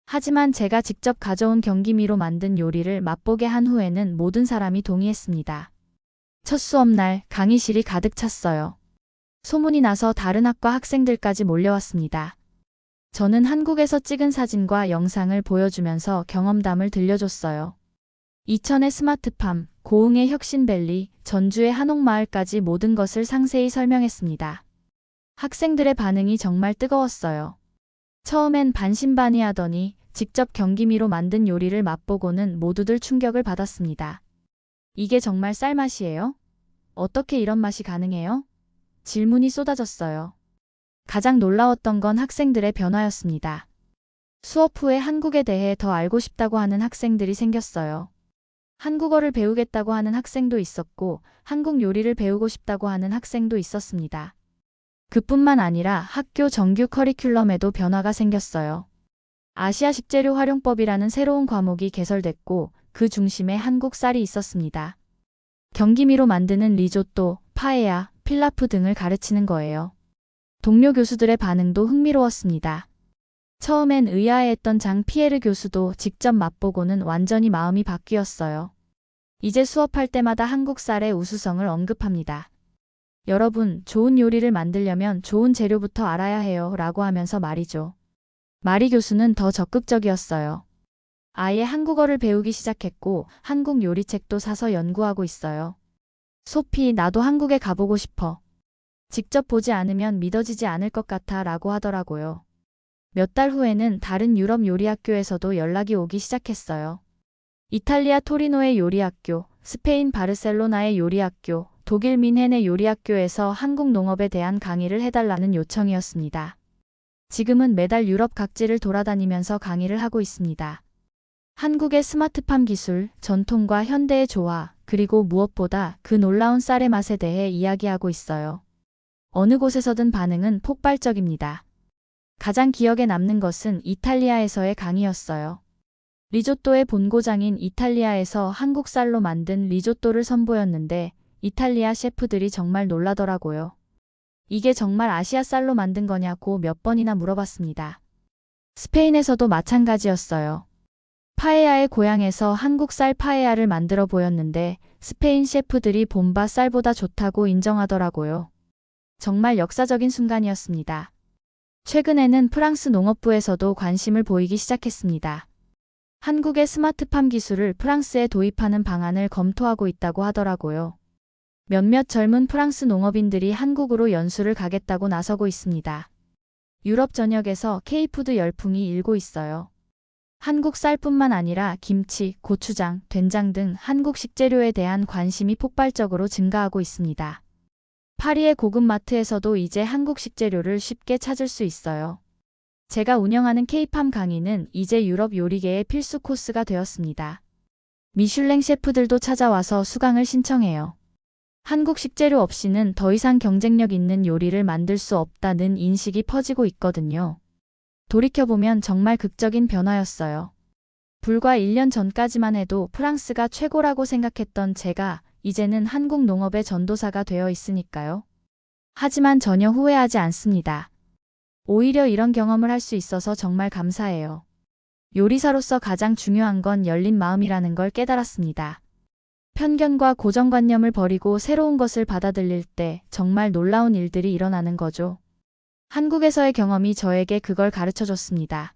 하지만 제가 직접 가져온 경기미로 만든 요리를 맛보게 한 후에는 모든 사람이 동의했습니다. 첫 수업날 강의실이 가득 찼어요. 소문이 나서 다른 학과 학생들까지 몰려왔습니다. 저는 한국에서 찍은 사진과 영상을 보여주면서 경험담을 들려줬어요. 이천의 스마트팜, 고흥의 혁신밸리, 전주의 한옥마을까지 모든 것을 상세히 설명했습니다. 학생들의 반응이 정말 뜨거웠어요. 처음엔 반신반의하더니 직접 경기미로 만든 요리를 맛보고는 모두들 충격을 받았습니다. 이게 정말 쌀맛이에요? 어떻게 이런 맛이 가능해요? 질문이 쏟아졌어요. 가장 놀라웠던 건 학생들의 변화였습니다. 수업 후에 한국에 대해 더 알고 싶다고 하는 학생들이 생겼어요. 한국어를 배우겠다고 하는 학생도 있었고, 한국 요리를 배우고 싶다고 하는 학생도 있었습니다. 그뿐만 아니라 학교 정규 커리큘럼에도 변화가 생겼어요. 아시아 식재료 활용법이라는 새로운 과목이 개설됐고, 그 중심에 한국 쌀이 있었습니다. 경기미로 만드는 리조또, 파에야, 필라프 등을 가르치는 거예요. 동료 교수들의 반응도 흥미로웠습니다. 처음엔 의아해했던 장 피에르 교수도 직접 맛보고는 완전히 마음이 바뀌었어요. 이제 수업할 때마다 한국 쌀의 우수성을 언급합니다. 여러분, 좋은 요리를 만들려면 좋은 재료부터 알아야 해요. 라고 하면서 말이죠. 마리 교수는 더 적극적이었어요. 아예 한국어를 배우기 시작했고 한국 요리책도 사서 연구하고 있어요. 소피, 나도 한국에 가보고 싶어. 직접 보지 않으면 믿어지지 않을 것 같아 라고 하더라고요. 몇 달 후에는 다른 유럽 요리학교에서도 연락이 오기 시작했어요. 이탈리아 토리노의 요리학교, 스페인 바르셀로나의 요리학교, 독일 민헨의 요리학교에서 한국 농업에 대한 강의를 해달라는 요청이었습니다. 지금은 매달 유럽 각지를 돌아다니면서 강의를 하고 있습니다. 한국의 스마트팜 기술, 전통과 현대의 조화, 그리고 무엇보다 그 놀라운 쌀의 맛에 대해 이야기하고 있어요. 어느 곳에서든 반응은 폭발적입니다. 가장 기억에 남는 것은 이탈리아에서의 강의였어요. 리조또의 본고장인 이탈리아에서 한국 쌀로 만든 리조또를 선보였는데 이탈리아 셰프들이 정말 놀라더라고요. 이게 정말 아시아 쌀로 만든 거냐고 몇 번이나 물어봤습니다. 스페인에서도 마찬가지였어요. 파에야의 고향에서 한국 쌀 파에야를 만들어 보였는데 스페인 셰프들이 본바 쌀보다 좋다고 인정하더라고요. 정말 역사적인 순간이었습니다. 최근에는 프랑스 농업부에서도 관심을 보이기 시작했습니다. 한국의 스마트팜 기술을 프랑스에 도입하는 방안을 검토하고 있다고 하더라고요. 몇몇 젊은 프랑스 농업인들이 한국으로 연수를 가겠다고 나서고 있습니다. 유럽 전역에서 K푸드 열풍이 일고 있어요. 한국 쌀뿐만 아니라 김치, 고추장, 된장 등 한국 식재료에 대한 관심이 폭발적으로 증가하고 있습니다. 파리의 고급 마트에서도 이제 한국 식재료를 쉽게 찾을 수 있어요. 제가 운영하는 K팜 강의는 이제 유럽 요리계의 필수 코스가 되었습니다. 미슐랭 셰프들도 찾아와서 수강을 신청해요. 한국 식재료 없이는 더 이상 경쟁력 있는 요리를 만들 수 없다는 인식이 퍼지고 있거든요. 돌이켜보면 정말 극적인 변화였어요. 불과 1년 전까지만 해도 프랑스가 최고라고 생각했던 제가 이제는 한국 농업의 전도사가 되어 있으니까요. 하지만 전혀 후회하지 않습니다. 오히려 이런 경험을 할 수 있어서 정말 감사해요. 요리사로서 가장 중요한 건 열린 마음이라는 걸 깨달았습니다. 편견과 고정관념을 버리고 새로운 것을 받아들일 때 정말 놀라운 일들이 일어나는 거죠. 한국에서의 경험이 저에게 그걸 가르쳐줬습니다.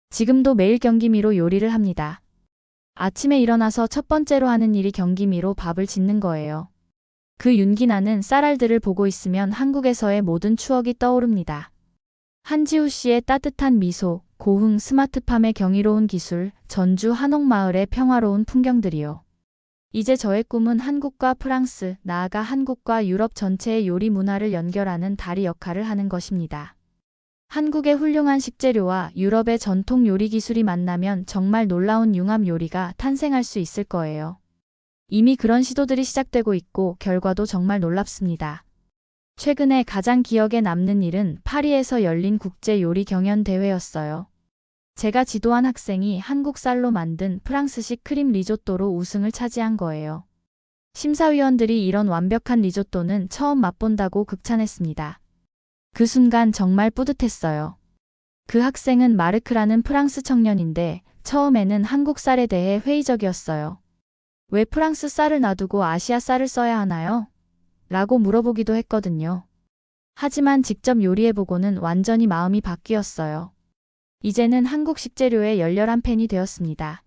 지금도 매일 경기미로 요리를 합니다. 아침에 일어나서 첫 번째로 하는 일이 경기미로 밥을 짓는 거예요. 그 윤기 나는 쌀알들을 보고 있으면 한국에서의 모든 추억이 떠오릅니다. 한지우 씨의 따뜻한 미소, 고흥 스마트팜의 경이로운 기술, 전주 한옥마을의 평화로운 풍경들이요. 이제 저의 꿈은 한국과 프랑스, 나아가 한국과 유럽 전체의 요리 문화를 연결하는 다리 역할을 하는 것입니다. 한국의 훌륭한 식재료와 유럽의 전통 요리 기술이 만나면 정말 놀라운 융합 요리가 탄생할 수 있을 거예요. 이미 그런 시도들이 시작되고 있고 결과도 정말 놀랍습니다. 최근에 가장 기억에 남는 일은 파리에서 열린 국제 요리 경연 대회였어요. 제가 지도한 학생이 한국 쌀로 만든 프랑스식 크림 리조또로 우승을 차지한 거예요. 심사위원들이 이런 완벽한 리조또는 처음 맛본다고 극찬했습니다. 그 순간 정말 뿌듯했어요. 그 학생은 마르크라는 프랑스 청년인데 처음에는 한국 쌀에 대해 회의적이었어요. 왜 프랑스 쌀을 놔두고 아시아 쌀을 써야 하나요? 라고 물어보기도 했거든요. 하지만 직접 요리해보고는 완전히 마음이 바뀌었어요. 이제는 한국 식재료에 열렬한 팬이 되었습니다.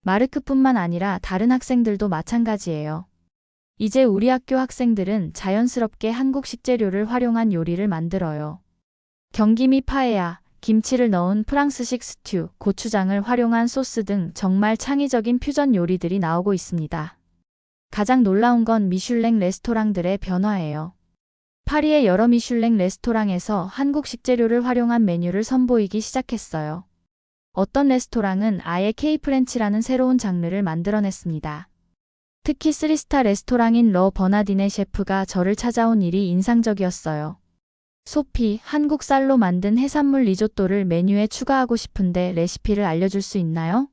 마르크뿐만 아니라 다른 학생들도 마찬가지예요. 이제 우리 학교 학생들은 자연스럽게 한국 식재료를 활용한 요리를 만들어요. 경김이 파에야, 김치를 넣은 프랑스식 스튜, 고추장을 활용한 소스 등 정말 창의적인 퓨전 요리들이 나오고 있습니다. 가장 놀라운 건 미슐랭 레스토랑들의 변화예요. 파리의 여러 미슐랭 레스토랑에서 한국 식재료를 활용한 메뉴를 선보이기 시작했어요. 어떤 레스토랑은 아예 K-프렌치라는 새로운 장르를 만들어냈습니다. 특히 3스타 레스토랑인 러 버나디네 셰프가 저를 찾아온 일이 인상적이었어요. 소피, 한국 쌀로 만든 해산물 리조또를 메뉴에 추가하고 싶은데 레시피를 알려줄 수 있나요?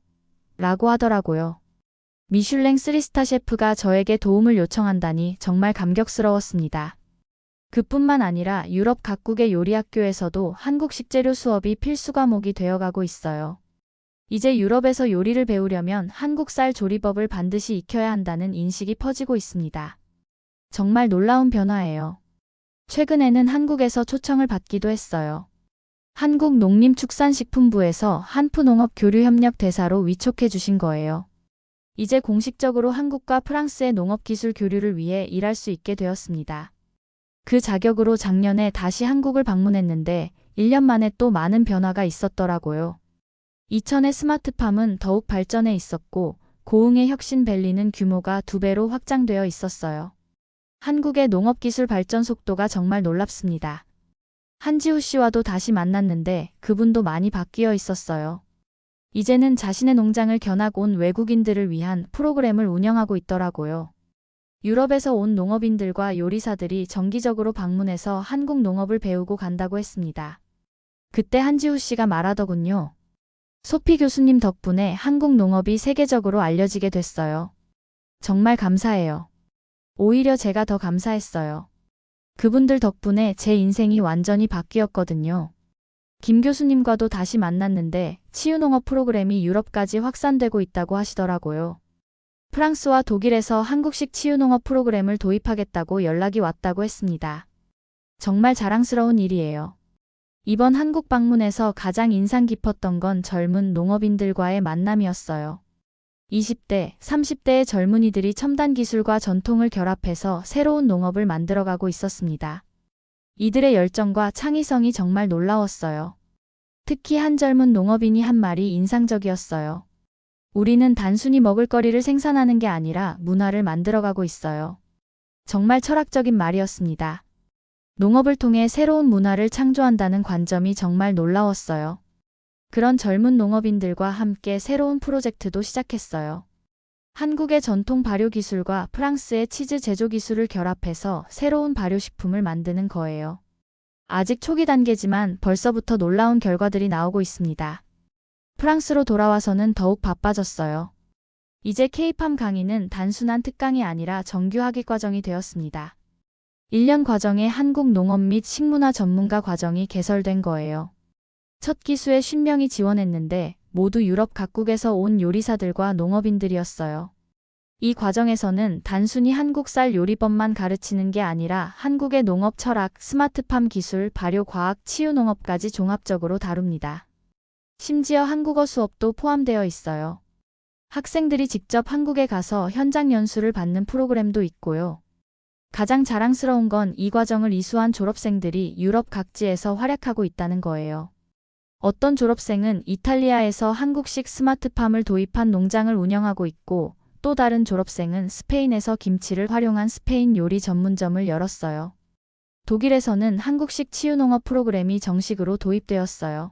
라고 하더라고요. 미슐랭 3스타 셰프가 저에게 도움을 요청한다니 정말 감격스러웠습니다. 그뿐만 아니라 유럽 각국의 요리학교에서도 한국 식재료 수업이 필수 과목이 되어가고 있어요. 이제 유럽에서 요리를 배우려면 한국 쌀 조리법을 반드시 익혀야 한다는 인식이 퍼지고 있습니다. 정말 놀라운 변화예요. 최근에는 한국에서 초청을 받기도 했어요. 한국농림축산식품부에서 한푸농업교류협력 대사로 위촉해 주신 거예요. 이제 공식적으로 한국과 프랑스의 농업기술 교류를 위해 일할 수 있게 되었습니다. 그 자격으로 작년에 다시 한국을 방문했는데 1년 만에 또 많은 변화가 있었더라고요. 이천의 스마트팜은 더욱 발전해 있었고 고흥의 혁신밸리는 규모가 2배로 확장되어 있었어요. 한국의 농업기술 발전 속도가 정말 놀랍습니다. 한지우 씨와도 다시 만났는데 그분도 많이 바뀌어 있었어요. 이제는 자신의 농장을 견학 온 외국인들을 위한 프로그램을 운영하고 있더라고요. 유럽에서 온 농업인들과 요리사들이 정기적으로 방문해서 한국 농업을 배우고 간다고 했습니다. 그때 한지우 씨가 말하더군요. 소피 교수님 덕분에 한국 농업이 세계적으로 알려지게 됐어요. 정말 감사해요. 오히려 제가 더 감사했어요. 그분들 덕분에 제 인생이 완전히 바뀌었거든요. 김 교수님과도 다시 만났는데 치유농업 프로그램이 유럽까지 확산되고 있다고 하시더라고요. 프랑스와 독일에서 한국식 치유농업 프로그램을 도입하겠다고 연락이 왔다고 했습니다. 정말 자랑스러운 일이에요. 이번 한국 방문에서 가장 인상 깊었던 건 젊은 농업인들과의 만남이었어요. 20대, 30대의 젊은이들이 첨단 기술과 전통을 결합해서 새로운 농업을 만들어가고 있었습니다. 이들의 열정과 창의성이 정말 놀라웠어요. 특히 한 젊은 농업인이 한 말이 인상적이었어요. 우리는 단순히 먹을거리를 생산하는 게 아니라 문화를 만들어가고 있어요. 정말 철학적인 말이었습니다. 농업을 통해 새로운 문화를 창조한다는 관점이 정말 놀라웠어요. 그런 젊은 농업인들과 함께 새로운 프로젝트도 시작했어요. 한국의 전통 발효 기술과 프랑스의 치즈 제조 기술을 결합해서 새로운 발효식품을 만드는 거예요. 아직 초기 단계지만 벌써부터 놀라운 결과들이 나오고 있습니다. 프랑스로 돌아와서는 더욱 바빠졌어요. 이제 K-팜 강의는 단순한 특강이 아니라 정규 학위 과정이 되었습니다. 1년 과정에 한국 농업 및 식문화 전문가 과정이 개설된 거예요. 첫 기수에 50명이 지원했는데 모두 유럽 각국에서 온 요리사들과 농업인들이었어요. 이 과정에서는 단순히 한국 쌀 요리법만 가르치는 게 아니라 한국의 농업 철학, 스마트팜 기술, 발효 과학, 치유 농업까지 종합적으로 다룹니다. 심지어 한국어 수업도 포함되어 있어요. 학생들이 직접 한국에 가서 현장 연수를 받는 프로그램도 있고요. 가장 자랑스러운 건 이 과정을 이수한 졸업생들이 유럽 각지에서 활약하고 있다는 거예요. 어떤 졸업생은 이탈리아에서 한국식 스마트팜을 도입한 농장을 운영하고 있고, 또 다른 졸업생은 스페인에서 김치를 활용한 스페인 요리 전문점을 열었어요. 독일에서는 한국식 치유농업 프로그램이 정식으로 도입되었어요.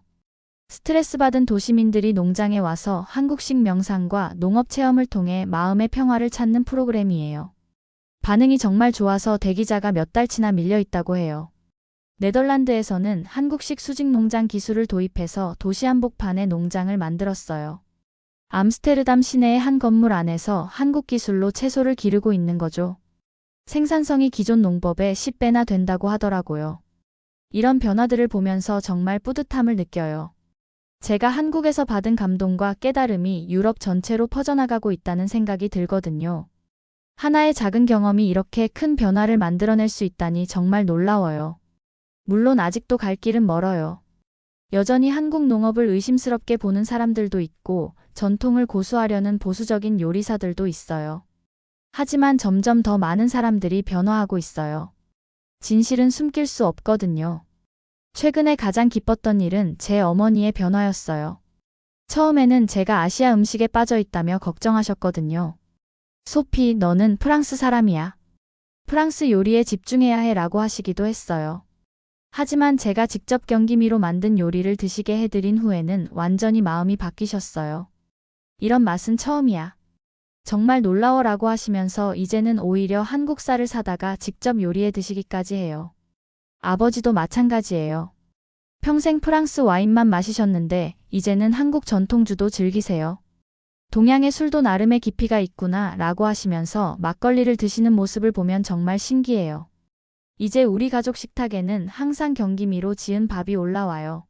스트레스 받은 도시민들이 농장에 와서 한국식 명상과 농업 체험을 통해 마음의 평화를 찾는 프로그램이에요. 반응이 정말 좋아서 대기자가 몇 달치나 밀려 있다고 해요. 네덜란드에서는 한국식 수직 농장 기술을 도입해서 도시 한복판에 농장을 만들었어요. 암스테르담 시내의 한 건물 안에서 한국 기술로 채소를 기르고 있는 거죠. 생산성이 기존 농법의 10배나 된다고 하더라고요. 이런 변화들을 보면서 정말 뿌듯함을 느껴요. 제가 한국에서 받은 감동과 깨달음이 유럽 전체로 퍼져나가고 있다는 생각이 들거든요. 하나의 작은 경험이 이렇게 큰 변화를 만들어낼 수 있다니 정말 놀라워요. 물론 아직도 갈 길은 멀어요. 여전히 한국 농업을 의심스럽게 보는 사람들도 있고 전통을 고수하려는 보수적인 요리사들도 있어요. 하지만 점점 더 많은 사람들이 변화하고 있어요. 진실은 숨길 수 없거든요. 최근에 가장 기뻤던 일은 제 어머니의 변화였어요. 처음에는 제가 아시아 음식에 빠져 있다며 걱정하셨거든요. 소피, 너는 프랑스 사람이야. 프랑스 요리에 집중해야 해 라고 하시기도 했어요. 하지만 제가 직접 경기미로 만든 요리를 드시게 해드린 후에는 완전히 마음이 바뀌셨어요. 이런 맛은 처음이야. 정말 놀라워라고 하시면서 이제는 오히려 한국 쌀을 사다가 직접 요리해 드시기까지 해요. 아버지도 마찬가지예요. 평생 프랑스 와인만 마시셨는데 이제는 한국 전통주도 즐기세요. 동양의 술도 나름의 깊이가 있구나 라고 하시면서 막걸리를 드시는 모습을 보면 정말 신기해요. 이제 우리 가족 식탁에는 항상 경기미로 지은 밥이 올라와요.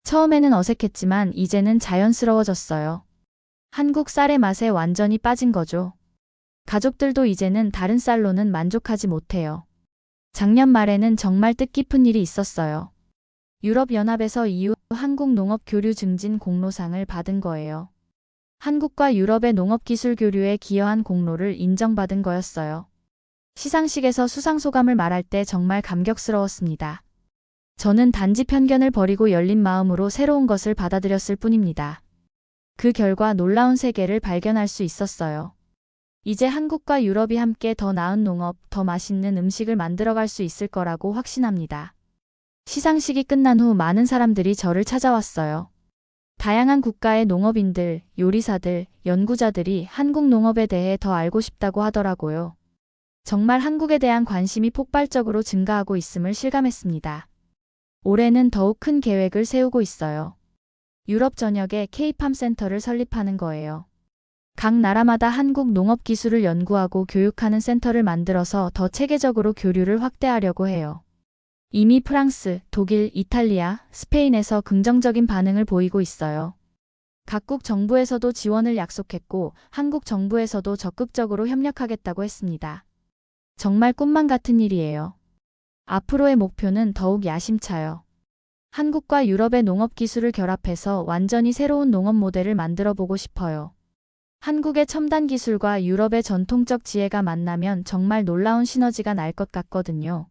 처음에는 어색했지만 이제는 자연스러워졌어요. 한국 쌀의 맛에 완전히 빠진 거죠. 가족들도 이제는 다른 쌀로는 만족하지 못해요. 작년 말에는 정말 뜻깊은 일이 있었어요. 유럽연합에서 EU 한국 농업 교류 증진 공로상을 받은 거예요. 한국과 유럽의 농업기술 교류에 기여한 공로를 인정받은 거였어요. 시상식에서 수상소감을 말할 때 정말 감격스러웠습니다. 저는 단지 편견을 버리고 열린 마음으로 새로운 것을 받아들였을 뿐입니다. 그 결과 놀라운 세계를 발견할 수 있었어요. 이제 한국과 유럽이 함께 더 나은 농업, 더 맛있는 음식을 만들어갈 수 있을 거라고 확신합니다. 시상식이 끝난 후 많은 사람들이 저를 찾아왔어요. 다양한 국가의 농업인들, 요리사들, 연구자들이 한국 농업에 대해 더 알고 싶다고 하더라고요. 정말 한국에 대한 관심이 폭발적으로 증가하고 있음을 실감했습니다. 올해는 더욱 큰 계획을 세우고 있어요. 유럽 전역에 K팜 센터를 설립하는 거예요. 각 나라마다 한국 농업 기술을 연구하고 교육하는 센터를 만들어서 더 체계적으로 교류를 확대하려고 해요. 이미 프랑스, 독일, 이탈리아, 스페인에서 긍정적인 반응을 보이고 있어요. 각국 정부에서도 지원을 약속했고 한국 정부에서도 적극적으로 협력하겠다고 했습니다. 정말 꿈만 같은 일이에요. 앞으로의 목표는 더욱 야심차요. 한국과 유럽의 농업 기술을 결합해서 완전히 새로운 농업 모델을 만들어 보고 싶어요. 한국의 첨단 기술과 유럽의 전통적 지혜가 만나면 정말 놀라운 시너지가 날 것 같거든요.